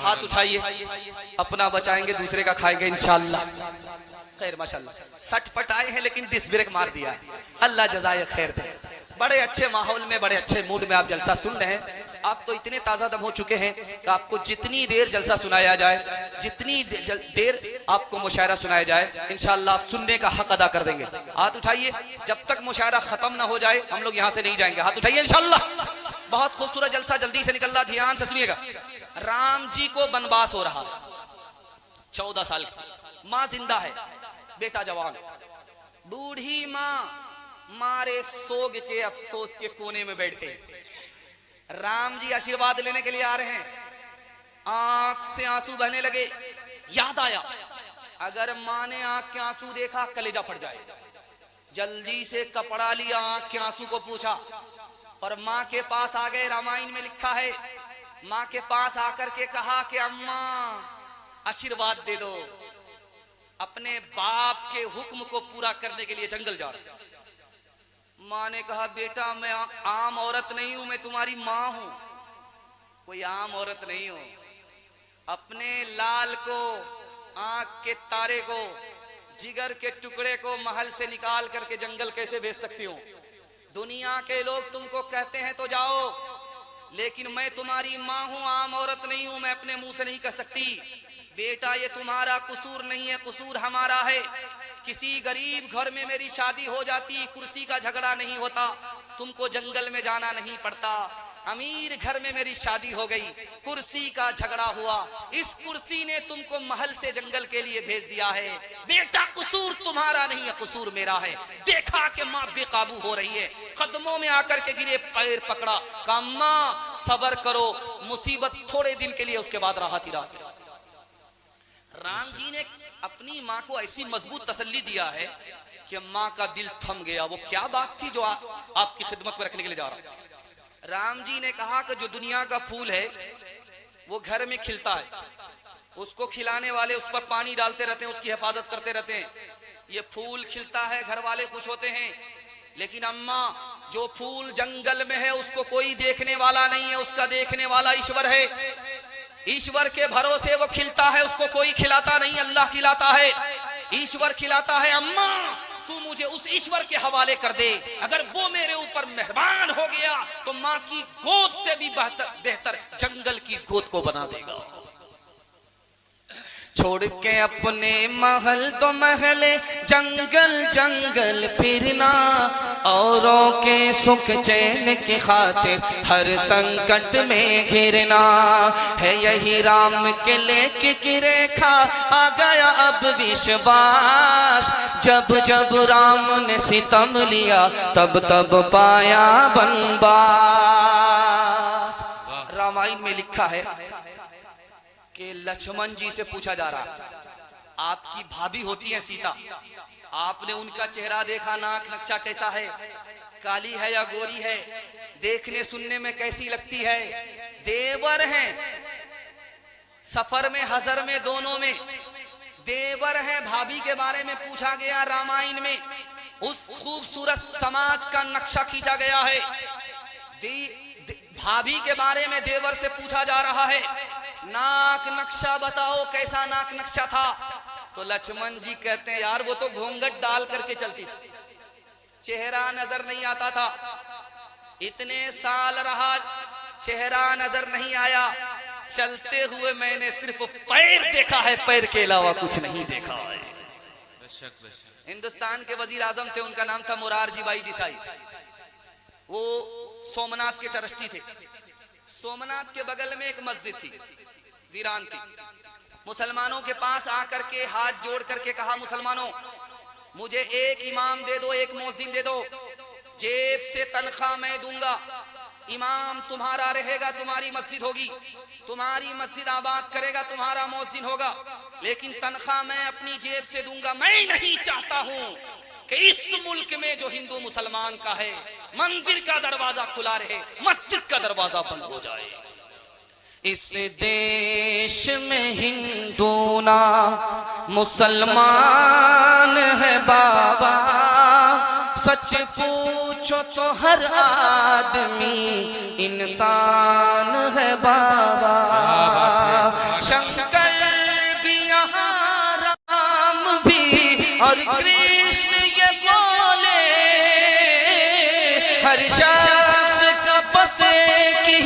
हाथ उठाइए, अपना बचाएंगे दूसरे का खाएंगे इंशाअल्लाह। खैर माशाअल्लाह सटपट आए हैं लेकिन डिस ब्रेक मार दिया, अल्लाह जज़ाए खैर दे। बड़े अच्छे माहौल में, बड़े अच्छे मूड में आप जलसा सुन रहे हैं। आप तो इतने ताज़ा दम हो चुके हैं कि आपको जितनी देर जलसा सुनाया जाए, जितनी देर आपको मुशायरा सुनाया जाए, इंशाअल्लाह आप सुनने का हक अदा कर देंगे। हाथ उठाइए, जब तक मुशायरा खत्म ना हो जाए हम लोग यहाँ से नहीं जाएंगे। हाथ उठाइए इंशाअल्लाह। बहुत खूबसूरत जलसा, जल्दी से निकल रहा, ध्यान से सुनिएगा। राम जी को वनवास हो रहा, 14 साल की माँ जिंदा है, बेटा जवान, बूढ़ी माँ मारे सोग के अफसोस के कोने में बैठे। राम जी आशीर्वाद लेने के लिए आ रहे हैं, आंख से आंसू बहने लगे। याद आया अगर माँ ने आंख के आंसू देखा कलेजा फट जाए। जल्दी से कपड़ा लिया, आंख के आंसू को पूछा और माँ के पास आ गए। रामायण में लिखा है, माँ के पास आकर के कहा कि अम्मा आशीर्वाद दे दो। अपने बाप के हुक्म को पूरा करने के लिए जंगल जा रहे। माँ ने कहा बेटा मैं आम औरत नहीं हूं, मैं तुम्हारी माँ हूं, कोई आम औरत नहीं हूं। अपने लाल को, आंख के तारे को, जिगर के टुकड़े को महल से निकाल करके जंगल कैसे भेज सकती हूँ? दुनिया के लोग तुमको कहते हैं तो जाओ, लेकिन मैं तुम्हारी माँ हूं, आम औरत नहीं हूं, मैं अपने मुंह से नहीं कह सकती। बेटा ये तुम्हारा कसूर नहीं है, कसूर हमारा है। किसी गरीब घर में मेरी शादी हो जाती, कुर्सी का झगड़ा नहीं होता, तुमको जंगल में जाना नहीं पड़ता। अमीर घर में मेरी शादी हो गई, कुर्सी का झगड़ा हुआ, इस कुर्सी ने तुमको महल से जंगल के लिए भेज दिया है। बेटा कसूर तुम्हारा नहीं है, कसूर मेरा है। देखा कि माँ बेकाबू हो रही है, कदमों में आकर के गिरे, पैर पकड़ा, कहा माँ सब्र करो, मुसीबत थोड़े दिन के लिए, उसके बाद राहत ही राहत। राम जी ने अपनी माँ को ऐसी मजबूत तसल्ली दिया है कि माँ का दिल थम गया। वो क्या बात थी जो आपकी खिदमत में रखने के लिए जा रहा। राम जी ने कहा कि जो दुनिया का फूल है वो घर में खिलता है, उसको खिलाने वाले उस पर पानी डालते रहते हैं, उसकी हिफाजत करते रहते हैं। ये फूल खिलता है, घर वाले खुश होते हैं। लेकिन अम्मा जो फूल जंगल में है उसको कोई देखने वाला नहीं है, उसका देखने वाला ईश्वर है। ईश्वर के भरोसे वो खिलता है, उसको कोई खिलाता नहीं, अल्लाह खिलाता है, ईश्वर खिलाता है। अम्मा तू मुझे उस ईश्वर के हवाले कर दे, अगर वो मेरे ऊपर मेहरबान हो गया तो माँ की गोद से भी बेहतर जंगल की गोद को बना देगा। छोड़ के अपने महल तो महले, जंगल जंगल फिरना, औरों के सुख चैन की खातिर हर संकट में घिरना है। यही राम के लेके की रेखा, आ गया अब विश्वास। जब जब राम ने सितम लिया तब तब पाया बनवास। रामायण में लिखा है कि लक्ष्मण जी से पूछा जा रहा, आपकी भाभी होती है सीता, आपने उनका चेहरा देखा, नाक नक्शा कैसा है, काली है या गोरी है, देखने सुनने में कैसी लगती है? देवर हैं, सफर में हजर में दोनों में देवर हैं। भाभी के बारे में पूछा गया रामायण में, उस खूबसूरत समाज का नक्शा खींचा गया है। भाभी के बारे में देवर से पूछा जा रहा है, नाक नक्शा बताओ कैसा नाक नक्शा था? तो लक्ष्मण जी कहते हैं यार वो तो घूंघट डाल करके चलती थी, चेहरा नजर नहीं आता था। इतने साल रहा, चेहरा नजर नहीं आया, चलते हुए मैंने सिर्फ पैर देखा है, पैर के अलावा कुछ नहीं देखा है। हिंदुस्तान के वजीर आजम थे, उनका नाम था मुरारजी भाई देसाई। वो सोमनाथ के ट्रस्टी थे। सोमनाथ के बगल में एक मस्जिद थी, वीरान थी। मुसलमानों के पास आकर के हाथ जोड़ करके कहा, मुसलमानों मुझे एक इमाम दे दो, एक मौजिन दे दो, जेब से तनख्वाह मैं दूंगा, इमाम तुम्हारा रहेगा, तुम्हारी मस्जिद होगी, तुम्हारी मस्जिद आबाद करेगा, तुम्हारा मौजिन होगा, लेकिन तनख्वाह मैं अपनी जेब से दूंगा। मैं नहीं चाहता हूं कि इस मुल्क में जो हिंदू मुसलमान का है, मंदिर का दरवाजा खुला रहे, मस्जिद का दरवाजा बंद हो जाए। इस देश में हिंदू ना मुसलमान है बाबा, सच पूछो तो हर आदमी इंसान है बाबा। शंकर भी यहाँ राम भी और कृष्ण ये बोले, हर शख्स का बसे की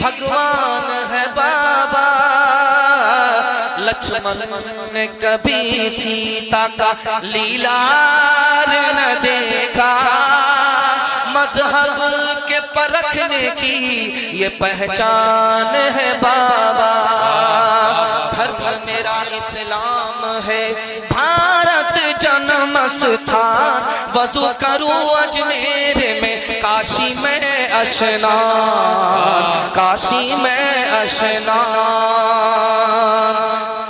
भगवान है बाबा। लक्ष्मण ने कभी सीता का लीलार न देखा, मजहब के परखने की ये पहचान है बाबा। धर्म मेरा इस्लाम है, भारत जन्म स्थान, वजू करूं अजमेर में, काशी में अशनान, काशी में अशनान।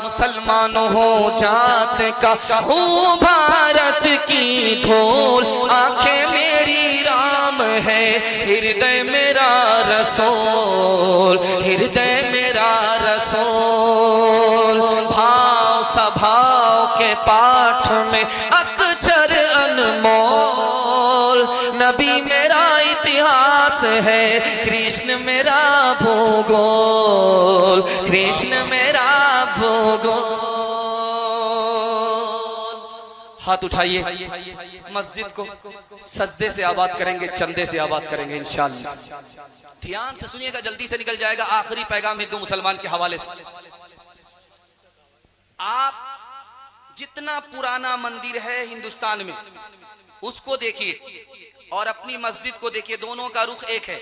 मुसलमान हो जात का हूँ भारत की धूल, आंखें मेरी राम है, हृदय मेरा रसूल, हृदय मेरा रसूल। भाव सभाव के पाठ में अक्षर अनमोल, नबी मेरा इतिहास है, कृष्ण मेरा भूगोल, कृष्ण मेरा भूगोल। हाथ उठाइए, मस्जिद को सजदे से आबाद करेंगे, चंदे से आबाद करेंगे इंशाअल्लाह। ध्यान से सुनिएगा, जल्दी से निकल जाएगा। आखिरी पैगाम हिंदू मुसलमान के हवाले से। आप जितना पुराना मंदिर है हिंदुस्तान में उसको देखिए और अपनी मस्जिद को देखिए, दोनों का रुख एक है।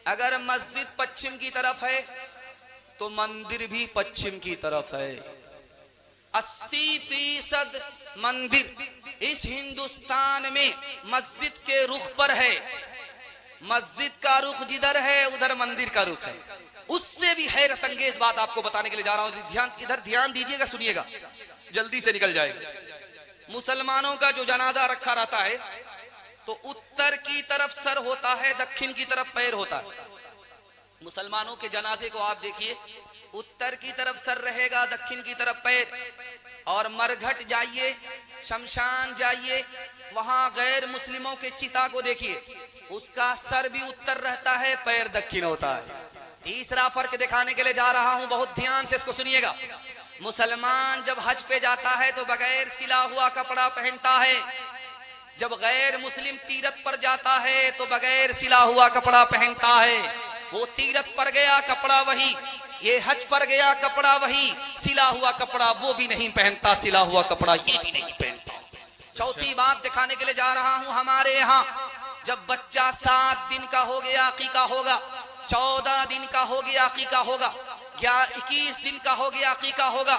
अगर मस्जिद पश्चिम की तरफ है तो मंदिर भी पश्चिम की तरफ है। 80% मंदिर इस हिंदुस्तान में मस्जिद के रुख पर है। मस्जिद का रुख जिधर है उधर मंदिर का रुख है। उससे भी हैरत अंगेज बात आपको बताने के लिए जा रहा हूं। ध्यान इधर ध्यान दीजिएगा, सुनिएगा, जल्दी से निकल जाएगा। मुसलमानों का जो जनाजा रखा रहता है तो उत्तर की तरफ सर होता है, दक्षिण की तरफ पैर होता है। मुसलमानों के जनाजे को आप देखिए, उत्तर की तरफ सर रहेगा, दक्षिण की तरफ पैर। और मरघट जाइए, शमशान जाइए, वहां गैर मुस्लिमों के चिता को देखिए, उसका सर भी उत्तर रहता है, पैर दक्षिण होता है। तीसरा फर्क दिखाने के लिए जा रहा हूं, बहुत ध्यान से इसको सुनिएगा। मुसलमान जब हज पे जाता है तो बगैर सिला हुआ कपड़ा पहनता है, जब गैर मुस्लिम तीरथ पर जाता है तो बगैर सिला हुआ कपड़ा पहनता है। वो तीरथ पर गया कपड़ा वही, ये हज पर गया कपड़ा वही, सिला हुआ कपड़ा वो भी नहीं पहनता, सिला हुआ कपड़ा ये भी नहीं पहनता। चौथी बात दिखाने के लिए जा रहा हूं, हमारे यहाँ जब बच्चा 7 दिन का हो गया अकीका होगा, 14 दिन का हो गया अकीका होगा, 21 दिन का हो गया अकीका होगा,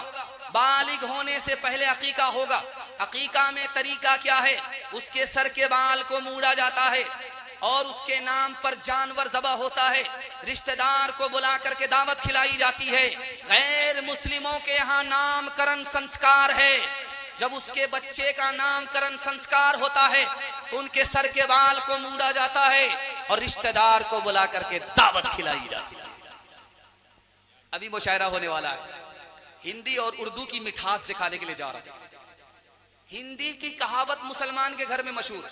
बालिग होने से पहले अकीका होगा। अकीका में तरीका क्या है? उसके सर के बाल को मूड़ा जाता है और उसके नाम पर जानवर ज़बह होता है, रिश्तेदार को बुला करके दावत खिलाई जाती है। गैर मुस्लिमों के यहाँ नामकरण संस्कार है। जब उसके बच्चे का नामकरण संस्कार होता है तो उनके सर के बाल को मूड़ा जाता है और रिश्तेदार को बुला करके दावत खिलाई जाती है। अभी मुशायरा होने वाला है, हिंदी और उर्दू की मिठास दिखाने के लिए जा रहा है। हिंदी की कहावत मुसलमान के घर में मशहूर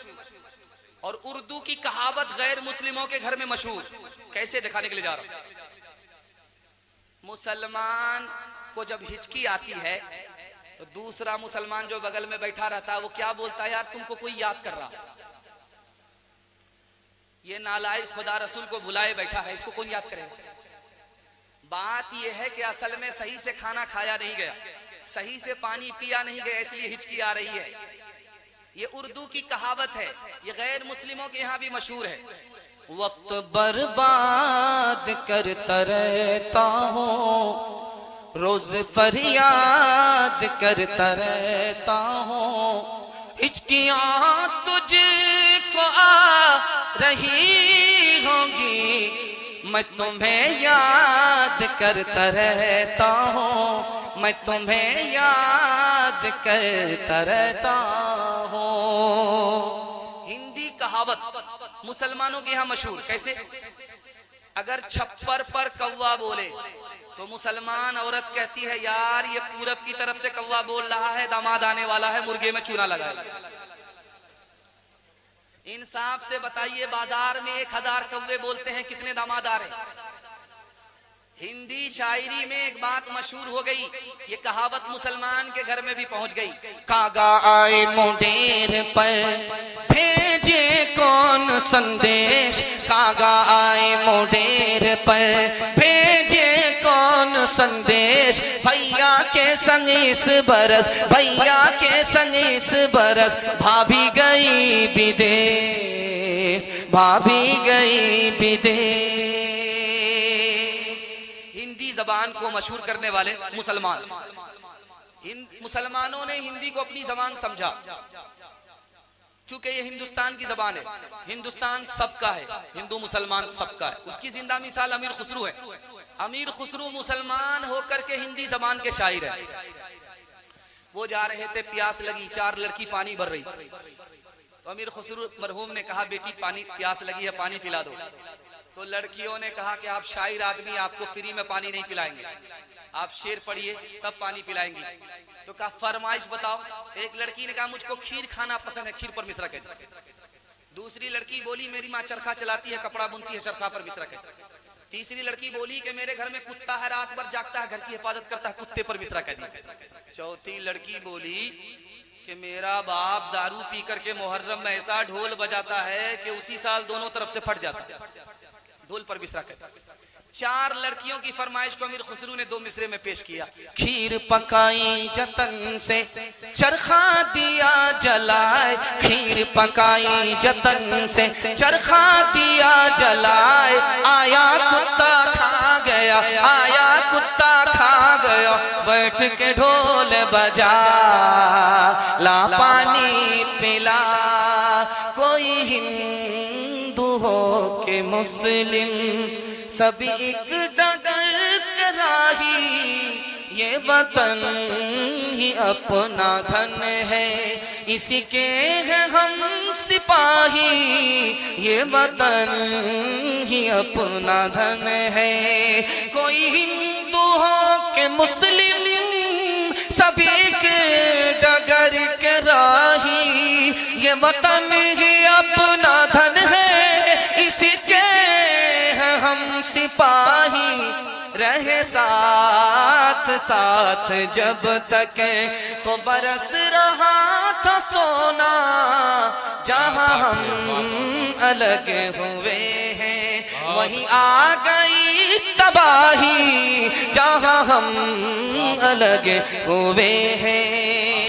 और उर्दू की कहावत गैर मुस्लिमों के घर में मशहूर। कैसे दिखाने के लिए जा रहा हूं? मुसलमान को जब हिचकी आती है तो दूसरा मुसलमान जो बगल में बैठा रहता है वो क्या बोलता है? यार तुमको कोई याद कर रहा है, ये नालायक खुदा रसूल को भुलाए बैठा है, इसको कौन याद करेगा? बात यह है कि असल में सही से खाना खाया नहीं गया, सही से पानी पिया नहीं गया, इसलिए हिचकी आ रही है। ये उर्दू की कहावत है, ये गैर मुस्लिमों के यहाँ भी मशहूर है। वक्त बर्बाद करता रहता हूँ, रोज फरियाद करता रहता हूँ, हिचकियाँ तुझको आ रही होंगी, मैं तुम्हें याद करता रहता हूँ, मैं तुम्हें याद करता रहता हूँ। हिंदी कहावत मुसलमानों के यहाँ मशहूर। कैसे? अगर छप्पर पर कौवा बोले तो मुसलमान औरत कहती है यार ये पूरब की तरफ से कौवा बोल रहा है, दामाद आने वाला है, मुर्गे में चूना लगाए। इंसाफ से बताइए, बाजार में 1000 कौवे बोलते हैं, कितने दामाद आ रहे? हिंदी शायरी में एक बात मशहूर हो गई, ये कहावत मुसलमान के घर में भी पहुंच गई। कागा आए मुंडेर पर भेजे कौन संदेश, कागा आए मुंडेर पर भेजे कौन संदेश, भैया के संग इस बरस, भैया के संग इस बरस, भाभी गई विदेश, भाभी गई विदेश। जबान को मशहूर करने वाले मुसलमान, मुसलमानों ने हिंदी को अपनी जबान समझा। चूंकि ये हिंदुस्तान की जबान है, हिंदुस्तान सबका है, हिंदू मुसलमान सबका है। उसकी जिंदा मिसाल अमीर खुसरू है। अमीर खुसरू मुसलमान होकर के हिंदी जबान के शायर है। वो जा रहे थे, प्यास लगी, 4 लड़की पानी भर रही थी, तो अमीर खुसरू मरहूम ने कहा, बेटी पानी प्यास लगी है, पानी पिला दो। तो लड़कियों ने कहा कि आप शायर आदमी, आपको फ्री में पानी नहीं पिलाएंगे, आप शेर पढ़िए तब पानी पिलाएंगे। तो कहा फरमाइश बताओ। एक लड़की ने कहा मुझको खीर खाना पसंद है, खीर पर मिश्रा कैसे। दूसरी लड़की बोली मेरी माँ चरखा चलाती है, कपड़ा बुनती है, चरखा पर मिश्रा कैसे। तीसरी लड़की बोली कि मेरे घर में कुत्ता है, रात भर जागता है, घर की हिफाजत करता है, कुत्ते पर मिश्रा कह दीजिए। चौथी लड़की बोली कि मेरा बाप दारू पी करके मुहर्रम में ऐसा ढोल बजाता है कि उसी साल दोनों तरफ से फट जाता है, ढोल पर मिश्रा कहता। 4 लड़कियों की फरमाइश को अमीर खुसरू ने 2 मिसरे में पेश किया। खीर पकाई जतन से, चरखा दिया जलाए, खीर पकाई जतन से, चरखा दिया जलाए, आया कुत्ता खा गया, आया कुत्ता खा गया, बैठ के ढोल बजा, ला पानी पिला। कोई हिंदू हो के मुस्लिम, सभी एक डगर कराही, ये वतन ही अपना धन है, इसी के हैं हम सिपाही, ये वतन ही अपना धन है। कोई हिंदू हो के मुस्लिम, सभी के डगर के राही, ये वतन ही अपना धन है, इसी के हैं हम सिपाही, रहे साथ साथ जब तक तो बरस रहा था सोना, जहां हम अलग हुए हैं वहीं आ गई तबाही, जहां हम अलग हुए हैं।